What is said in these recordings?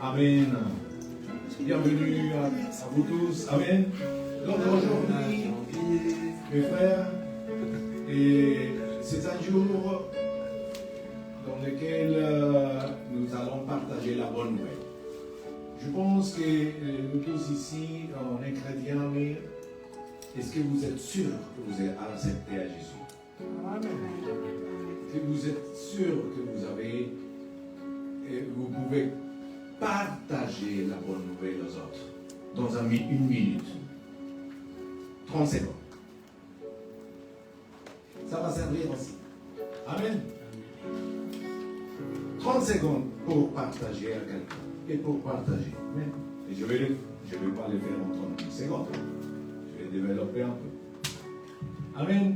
Amen. Bienvenue à vous tous. Amen. Donc aujourd'hui, mes frères, et c'est un jour dans lequel nous allons partager la bonne nouvelle. Je pense que nous tous ici, on est chrétiens, mais est-ce que vous êtes sûrs que vous êtes accepté à Jésus? Amen. Est-ce que vous êtes sûrs que vous pouvez partager la bonne nouvelle aux autres dans une minute, 30 secondes. Ça va servir aussi. Amen. 30 secondes pour partager à quelqu'un et pour partager. Amen. Et je vais pas le faire en 30 secondes. Je vais développer un peu. Amen.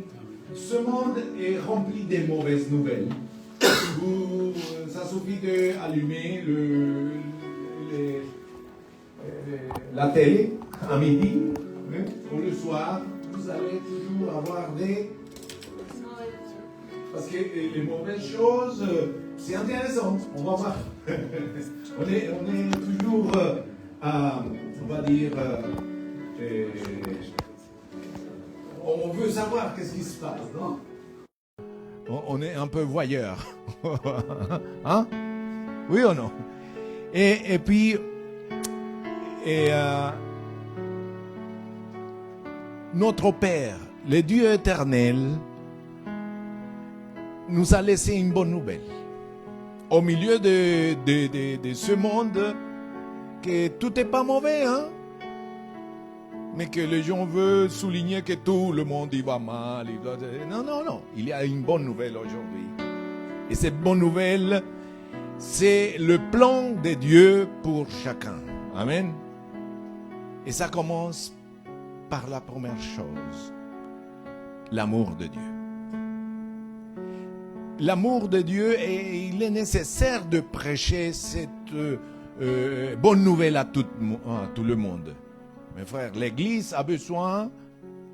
Ce monde est rempli de mauvaises nouvelles. Ça suffit d'allumer la télé à midi, ou le soir, vous allez toujours avoir des... Parce que les mauvaises choses, c'est intéressant, on va voir. on est toujours, on va dire, on veut savoir qu'est-ce qui se passe, non? On est un peu voyeur. Hein? Oui ou non? Et puis, notre Père, le Dieu éternel, nous a laissé une bonne nouvelle. Au milieu de ce monde, que tout n'est pas mauvais, hein? Mais que les gens veulent souligner que tout le monde y va mal. Non. Il y a une bonne nouvelle aujourd'hui. Et cette bonne nouvelle, c'est le plan de Dieu pour chacun. Amen. Et ça commence par la première chose, l'amour de Dieu. L'amour de Dieu, et il est nécessaire de prêcher cette bonne nouvelle à tout le monde. Mes frères, l'Église a besoin,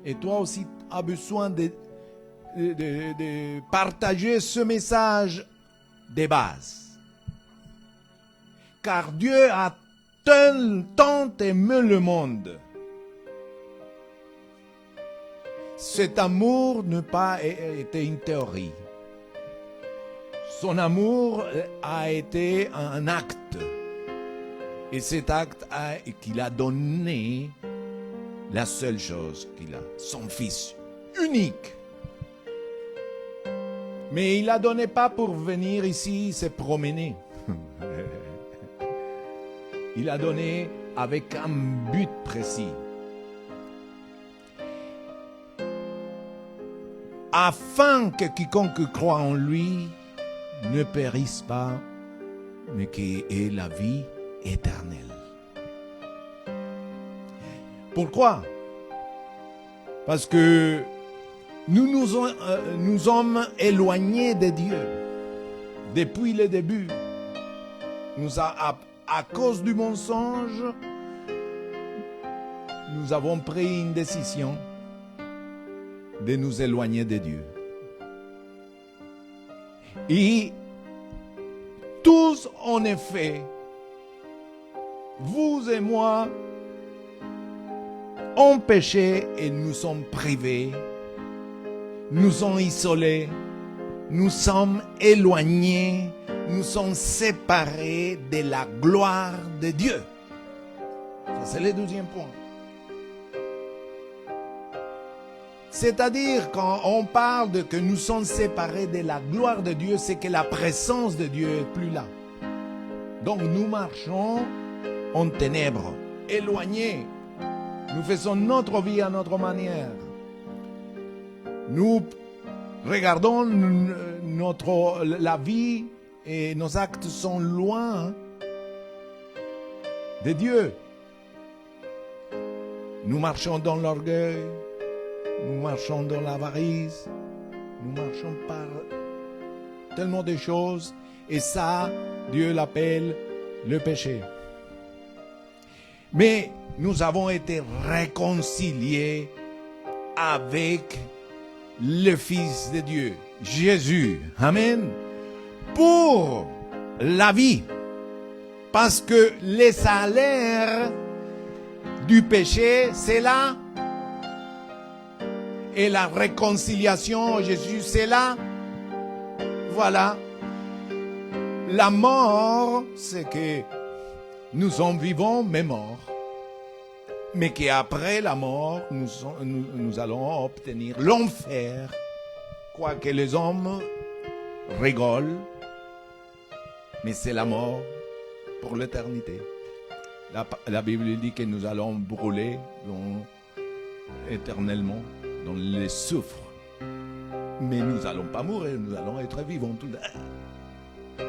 et toi aussi as besoin de partager ce message de base. Car Dieu a tant aimé le monde. Cet amour n'a pas été une théorie. Son amour a été un acte. Et cet acte qu'il a donné la seule chose qu'il a, son Fils unique. Mais il ne l'a donné pas pour venir ici se promener. Il l'a donné avec un but précis. Afin que quiconque croit en lui ne périsse pas, mais qu'il ait la vie éternelle. Pourquoi? Parce que nous sommes éloignés de Dieu depuis le début. À cause du mensonge, nous avons pris une décision de nous éloigner de Dieu. Et tous, en effet, vous et moi, ont péché et nous sommes privés, nous sommes isolés, nous sommes éloignés, nous sommes séparés de la gloire de Dieu. Ça, c'est le deuxième point. C'est-à-dire, quand on parle de que nous sommes séparés de la gloire de Dieu, c'est que la présence de Dieu n'est plus là. Donc nous marchons en ténèbres, éloignés. Nous faisons notre vie à notre manière. Nous regardons la vie et nos actes sont loin de Dieu. Nous marchons dans l'orgueil, nous marchons dans l'avarice, nous marchons par tellement de choses, et ça, Dieu l'appelle le péché. Mais nous avons été réconciliés avec le Fils de Dieu, Jésus. Amen. Pour la vie. Parce que les salaires du péché, c'est là. Et la réconciliation, Jésus, c'est là. Voilà. La mort, c'est que nous sommes vivants, mais morts. Mais qu'après la mort, nous allons obtenir l'enfer. Quoique les hommes rigolent, mais c'est la mort pour l'éternité. La Bible dit que nous allons brûler éternellement dans les soufres. Mais nous n'allons pas mourir, nous allons être vivants tout le temps.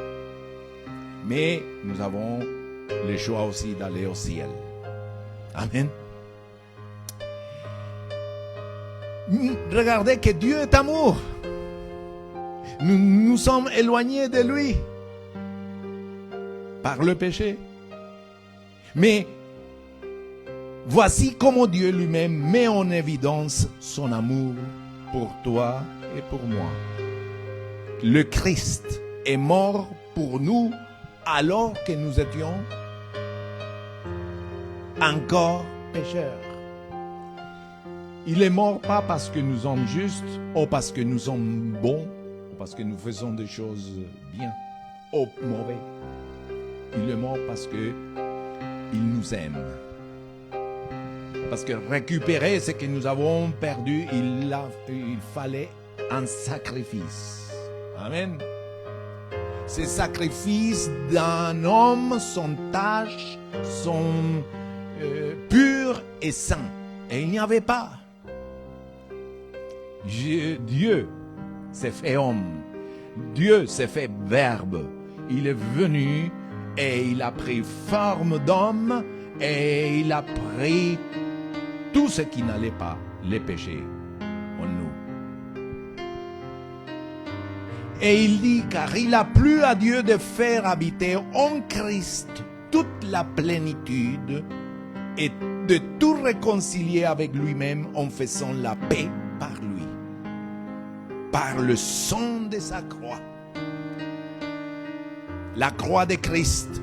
Mais nous avons le choix aussi d'aller au ciel. Amen. Regardez que Dieu est amour. Nous sommes éloignés de lui par le péché. Mais voici comment Dieu lui-même met en évidence son amour pour toi et pour moi. Le Christ est mort pour nous alors que nous étions encore pécheurs. Il est mort pas parce que nous sommes justes, ou parce que nous sommes bons, ou parce que nous faisons des choses bien, ou mauvais. Il est mort parce que il nous aime. Parce que récupérer ce que nous avons perdu, il fallait un sacrifice. Amen. Ce sacrifice d'un homme sans tache, pur et saint. Et il n'y avait pas. Dieu s'est fait homme. Dieu s'est fait verbe. Il est venu et il a pris forme d'homme et il a pris tout ce qui n'allait pas, les péchés en nous. Et il dit, car il a plu à Dieu de faire habiter en Christ toute la plénitude et de tout réconcilier avec lui-même en faisant la paix par lui, par le sang de sa croix. La croix de Christ,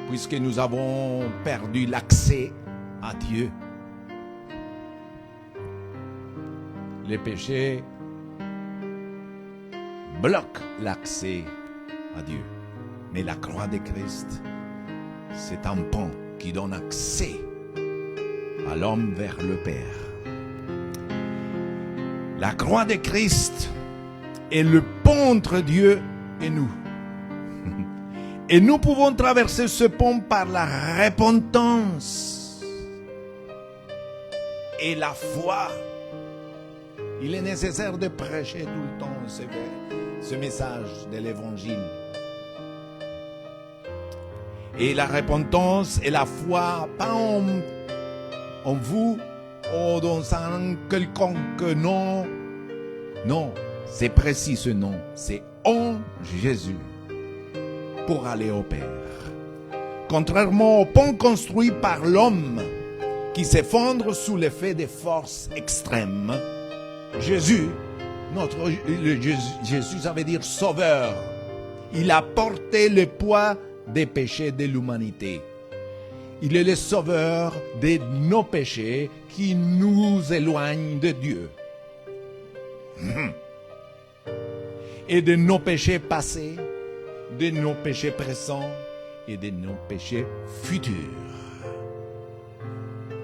puisque nous avons perdu l'accès à Dieu. Les péchés bloquent l'accès à Dieu. Mais la croix de Christ, c'est un pont qui donne accès à l'homme vers le Père. La croix de Christ est le pont entre Dieu et nous. Et nous pouvons traverser ce pont par la repentance et la foi. Il est nécessaire de prêcher tout le temps ce message de l'Évangile. Et la repentance et la foi, pas en vous ou dans un quelconque nom. Non, c'est précis ce nom. C'est en Jésus pour aller au Père. Contrairement au pont construit par l'homme qui s'effondre sous l'effet des forces extrêmes, Jésus, Jésus, ça veut dire sauveur. Il a porté le poids des péchés de l'humanité. Il est le sauveur de nos péchés qui nous éloignent de Dieu. Et de nos péchés passés, de nos péchés présents et de nos péchés futurs.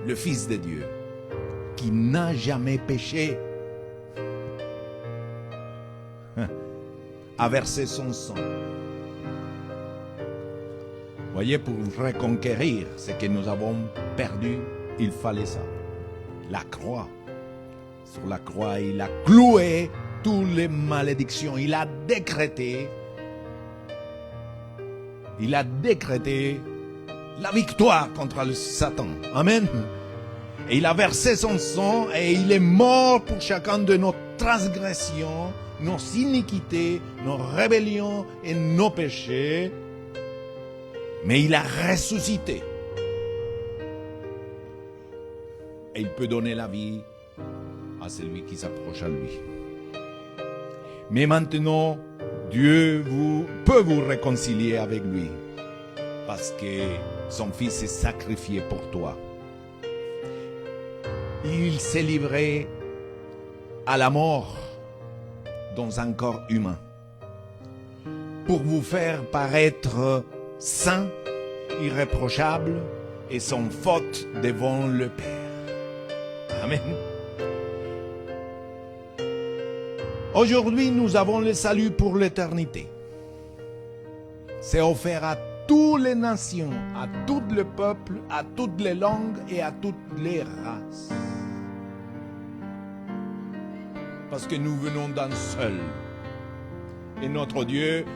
Le Fils de Dieu, qui n'a jamais péché, a versé son sang. Voyez, pour reconquérir ce que nous avons perdu, il fallait ça. La croix. Sur la croix, il a cloué toutes les malédictions. Il a décrété la victoire contre le Satan. Amen. Et il a versé son sang et il est mort pour chacun de nos transgressions, nos iniquités, nos rébellions et nos péchés. Mais il a ressuscité. Et il peut donner la vie à celui qui s'approche à lui. Mais maintenant, Dieu peut vous réconcilier avec lui. parce que son Fils s'est sacrifié pour toi. Il s'est livré à la mort dans un corps humain pour vous faire paraître saint, irréprochable et sans faute devant le Père. Amen. Aujourd'hui, nous avons le salut pour l'éternité. C'est offert à toutes les nations, à tout le peuple, à toutes les langues et à toutes les races. Parce que nous venons d'un seul. Et notre Dieu,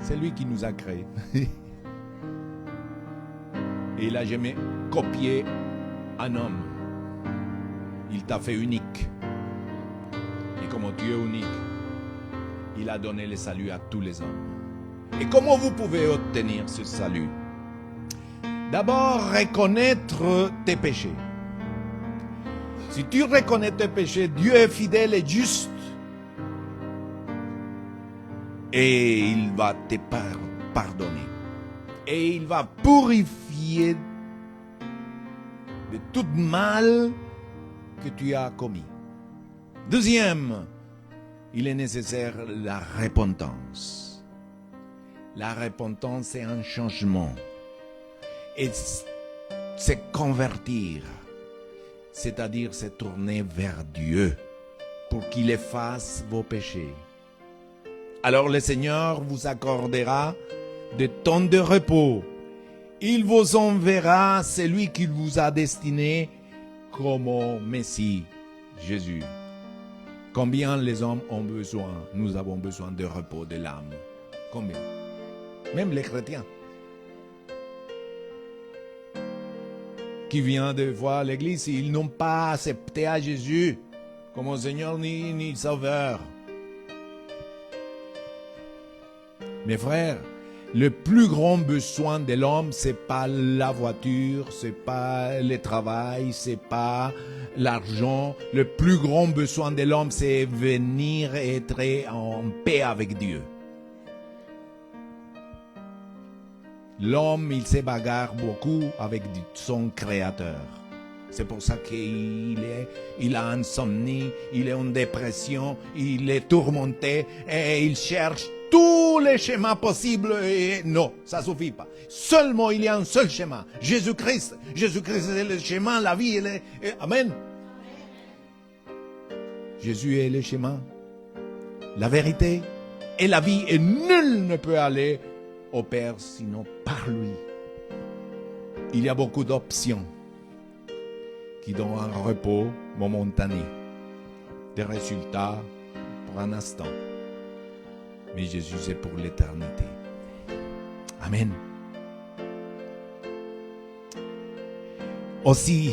c'est lui qui nous a créés. Et il n'a jamais copié un homme. Il t'a fait unique. Et comme tu es unique, il a donné le salut à tous les hommes. Et comment vous pouvez obtenir ce salut? D'abord, reconnaître tes péchés. Si tu reconnais tes péchés, Dieu est fidèle et juste. Et il va te pardonner. Et il va purifier de tout mal que tu as commis. Deuxième, il est nécessaire la repentance. La repentance, c'est un changement. Et c'est convertir. C'est-à-dire se tourner vers Dieu pour qu'il efface vos péchés. Alors le Seigneur vous accordera des temps de repos. Il vous enverra celui qu'il vous a destiné comme Messie, Jésus. Combien les hommes ont besoin, nous avons besoin de repos de l'âme. Combien? Même les chrétiens. Qui viennent de voir l'église, ils n'ont pas accepté à Jésus comme Seigneur ni Sauveur. Mes frères, le plus grand besoin de l'homme, c'est pas la voiture, c'est pas le travail, c'est pas l'argent. Le plus grand besoin de l'homme, c'est venir être en paix avec Dieu. L'homme, il se bagarre beaucoup avec son Créateur. C'est pour ça qu'il a insomnie, il est en dépression, il est tourmenté et il cherche tous les schémas possibles et non, ça ne suffit pas. Seulement, il y a un seul schéma, Jésus-Christ. Jésus-Christ, c'est le chemin, la vie. Amen. Jésus est le chemin, la vérité et la vie. Et nul ne peut aller au Père sinon par lui. Il y a beaucoup d'options qui donnent un repos momentané, des résultats pour un instant. Mais Jésus, c'est pour l'éternité. Amen. Aussi,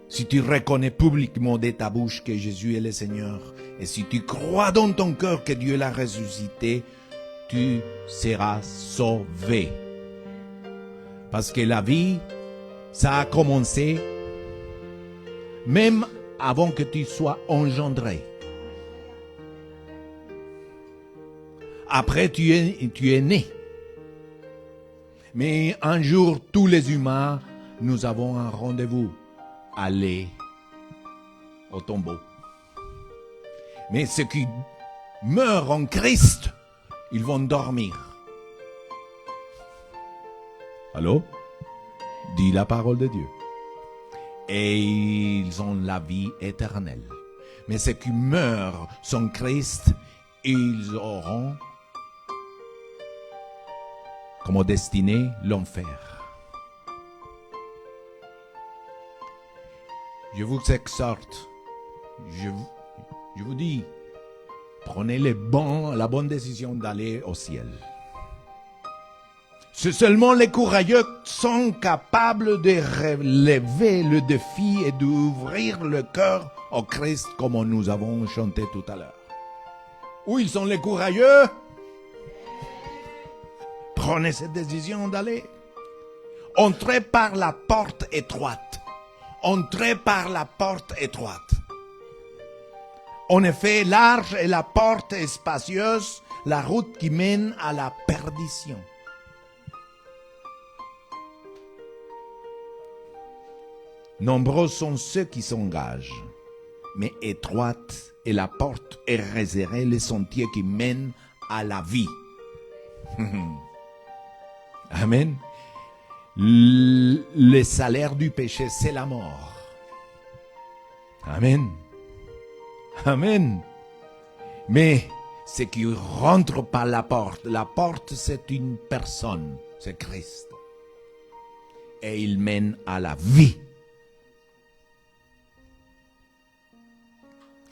si tu reconnais publiquement de ta bouche que Jésus est le Seigneur, et si tu crois dans ton cœur que Dieu l'a ressuscité, tu seras sauvé. Parce que la vie, ça a commencé même avant que tu sois engendré. Après, tu es né. Mais un jour, tous les humains, nous avons un rendez-vous. Aller au tombeau. Mais ceux qui meurent en Christ, ils vont dormir. Allô? Dis la parole de Dieu. Et ils ont la vie éternelle. Mais ceux qui meurent sans Christ, ils auront comme destinée l'enfer. Je vous exhorte, je vous dis, prenez la bonne décision d'aller au ciel. C'est seulement les courageux sont capables de relever le défi et d'ouvrir le cœur au Christ comme nous avons chanté tout à l'heure. Où ils sont les courageux? Prenez cette décision d'aller. Entrez par la porte étroite. Entrez par la porte étroite. En effet, large est la porte est spacieuse, la route qui mène à la perdition. Nombreux sont ceux qui s'engagent, mais étroite est la porte et resserré les sentiers qui mènent à la vie. Amen. Le salaire du péché, c'est la mort. Amen. Amen. Mais ce qui rentre par la porte c'est une personne, c'est Christ. Et il mène à la vie.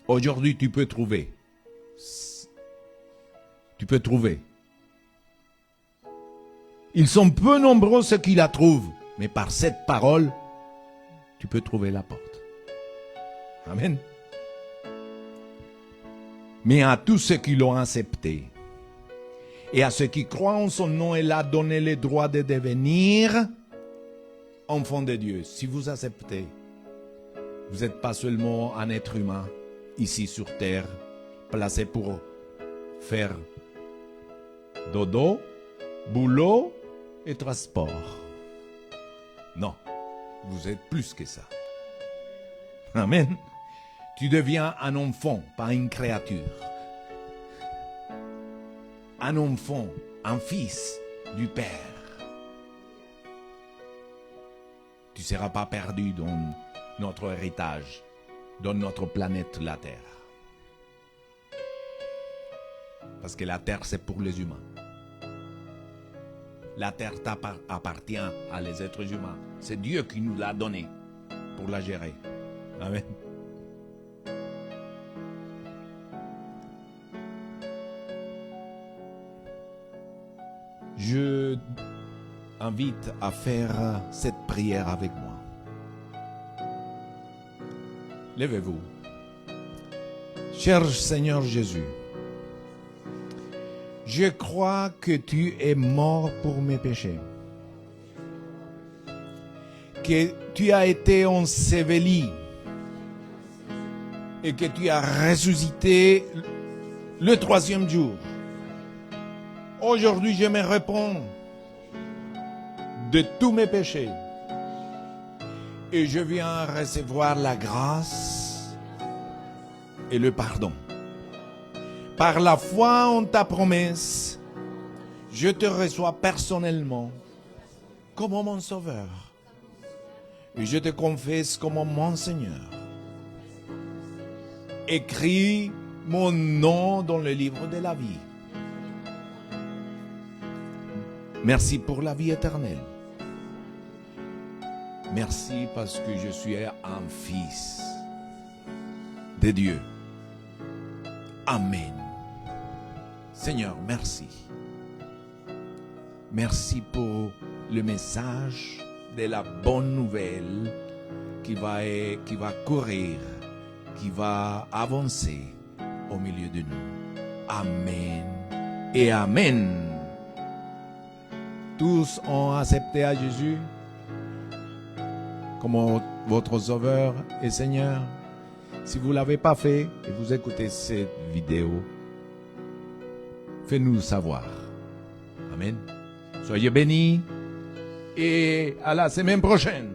Aujourd'hui, tu peux trouver. Ils sont peu nombreux ceux qui la trouvent, mais par cette parole, tu peux trouver la porte. Amen. Mais à tous ceux qui l'ont accepté, et à ceux qui croient en son nom, il a donné le droit de devenir enfants de Dieu. Si vous acceptez, vous n'êtes pas seulement un être humain, ici sur terre, placé pour faire dodo, boulot et transport. Non, vous êtes plus que ça. Amen. Tu deviens un enfant, pas une créature. Un enfant, un fils du Père. Tu ne seras pas perdu dans notre héritage, dans notre planète, la Terre. Parce que la Terre, c'est pour les humains. La Terre appartient à les êtres humains. C'est Dieu qui nous l'a donnée pour la gérer. Amen. Je invite à faire cette prière avec moi. Levez-vous. Cher Seigneur Jésus, je crois que tu es mort pour mes péchés, que tu as été enseveli et que tu as ressuscité le 3e jour. Aujourd'hui, je me réponds de tous mes péchés et je viens recevoir la grâce et le pardon. Par la foi en ta promesse, je te reçois personnellement comme mon Sauveur et je te confesse comme mon Seigneur. Écris mon nom dans le livre de la vie. Merci pour la vie éternelle. Merci parce que je suis un fils de Dieu. Amen. Seigneur, merci. Merci pour le message de la bonne nouvelle qui va courir, qui va avancer au milieu de nous. Amen et Amen. Tous ont accepté à Jésus comme votre Sauveur et Seigneur. Si vous ne l'avez pas fait et vous écoutez cette vidéo, faites-nous savoir. Amen. Soyez bénis et à la semaine prochaine.